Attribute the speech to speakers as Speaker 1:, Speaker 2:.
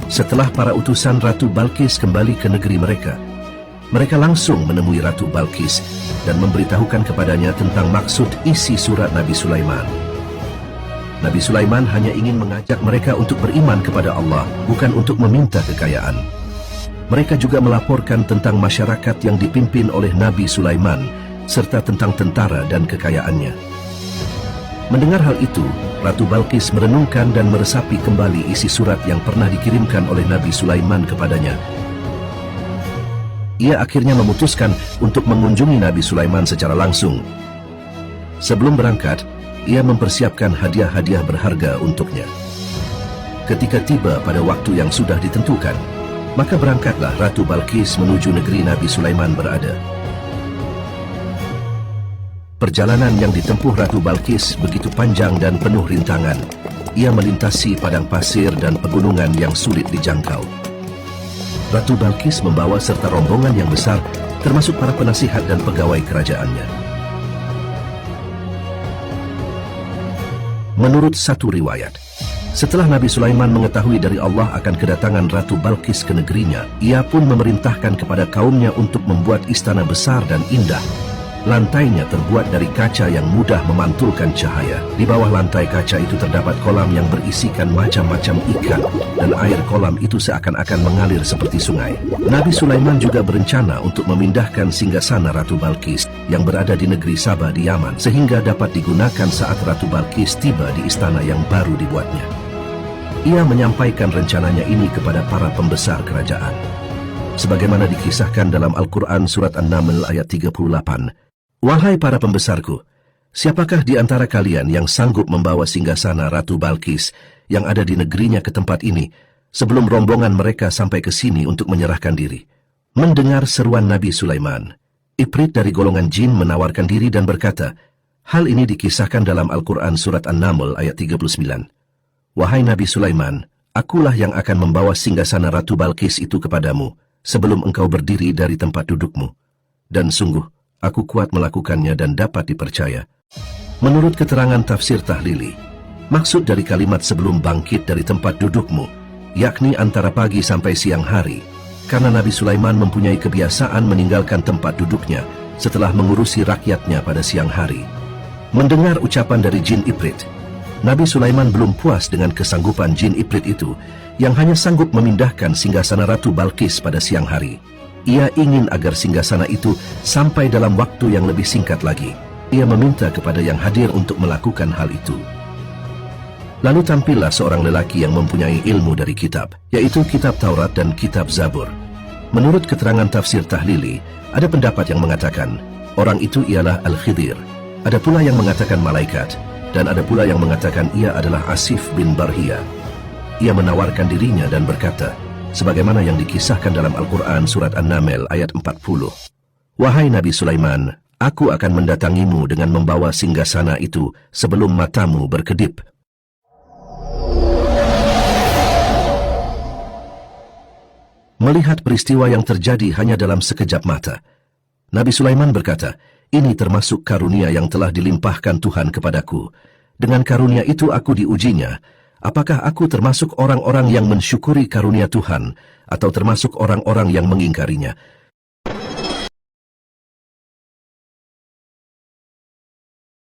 Speaker 1: Setelah para utusan Ratu Balqis kembali ke negeri mereka, mereka langsung menemui Ratu Balqis dan memberitahukan kepadanya tentang maksud isi surat Nabi Sulaiman. Nabi Sulaiman hanya ingin mengajak mereka untuk beriman kepada Allah, bukan untuk meminta kekayaan. Mereka juga melaporkan tentang masyarakat yang dipimpin oleh Nabi Sulaiman, serta tentang tentara dan kekayaannya. Mendengar hal itu, Ratu Balqis merenungkan dan meresapi kembali isi surat yang pernah dikirimkan oleh Nabi Sulaiman kepadanya. Ia akhirnya memutuskan untuk mengunjungi Nabi Sulaiman secara langsung. Sebelum berangkat, ia mempersiapkan hadiah-hadiah berharga untuknya. Ketika tiba pada waktu yang sudah ditentukan, maka berangkatlah Ratu Balqis menuju negeri Nabi Sulaiman berada. Perjalanan yang ditempuh Ratu Balqis begitu panjang dan penuh rintangan. Ia melintasi padang pasir dan pegunungan yang sulit dijangkau. Ratu Balqis membawa serta rombongan yang besar, termasuk para penasihat dan pegawai kerajaannya. Menurut satu riwayat, setelah Nabi Sulaiman mengetahui dari Allah akan kedatangan Ratu Balqis ke negerinya, ia pun memerintahkan kepada kaumnya untuk membuat istana besar dan indah. Lantainya terbuat dari kaca yang mudah memantulkan cahaya. Di bawah lantai kaca itu terdapat kolam yang berisikan macam-macam ikan, dan air kolam itu seakan-akan mengalir seperti sungai. Nabi Sulaiman juga berencana untuk memindahkan singgasana Ratu Balqis yang berada di negeri Sabah di Yaman, sehingga dapat digunakan saat Ratu Balqis tiba di istana yang baru dibuatnya. Ia menyampaikan rencananya ini kepada para pembesar kerajaan. Sebagaimana dikisahkan dalam Al-Quran Surat An-Naml ayat 38, "Wahai para pembesarku, siapakah di antara kalian yang sanggup membawa singgasana Ratu Balqis yang ada di negerinya ke tempat ini sebelum rombongan mereka sampai ke sini untuk menyerahkan diri?" Mendengar seruan Nabi Sulaiman, Ifrit dari golongan jin menawarkan diri dan berkata, hal ini dikisahkan dalam Al-Quran Surat An-Naml ayat 39. "Wahai Nabi Sulaiman, akulah yang akan membawa singgasana Ratu Balqis itu kepadamu sebelum engkau berdiri dari tempat dudukmu. Dan sungguh, aku kuat melakukannya dan dapat dipercaya." Menurut keterangan tafsir Tahlili, maksud dari kalimat sebelum bangkit dari tempat dudukmu, yakni antara pagi sampai siang hari, karena Nabi Sulaiman mempunyai kebiasaan meninggalkan tempat duduknya setelah mengurusi rakyatnya pada siang hari. Mendengar ucapan dari jin Ifrit, Nabi Sulaiman belum puas dengan kesanggupan jin Ifrit itu yang hanya sanggup memindahkan singgasana Ratu Balqis pada siang hari. Ia ingin agar singgasana itu sampai dalam waktu yang lebih singkat lagi. Ia meminta kepada yang hadir untuk melakukan hal itu. Lalu tampillah seorang lelaki yang mempunyai ilmu dari kitab, yaitu kitab Taurat dan kitab Zabur. Menurut keterangan tafsir Tahlili, ada pendapat yang mengatakan orang itu ialah Al-Khidir. Ada pula yang mengatakan malaikat, dan ada pula yang mengatakan ia adalah Asif bin Barhia. Ia menawarkan dirinya dan berkata, sebagaimana yang dikisahkan dalam Al-Quran Surat An-Naml ayat 40. "Wahai Nabi Sulaiman, aku akan mendatangimu dengan membawa singgasana itu sebelum matamu berkedip." Melihat peristiwa yang terjadi hanya dalam sekejap mata, Nabi Sulaiman berkata, "Ini termasuk karunia yang telah dilimpahkan Tuhan kepadaku. Dengan karunia itu aku diujinya. Apakah aku termasuk orang-orang yang mensyukuri karunia Tuhan, atau termasuk orang-orang yang mengingkarinya?"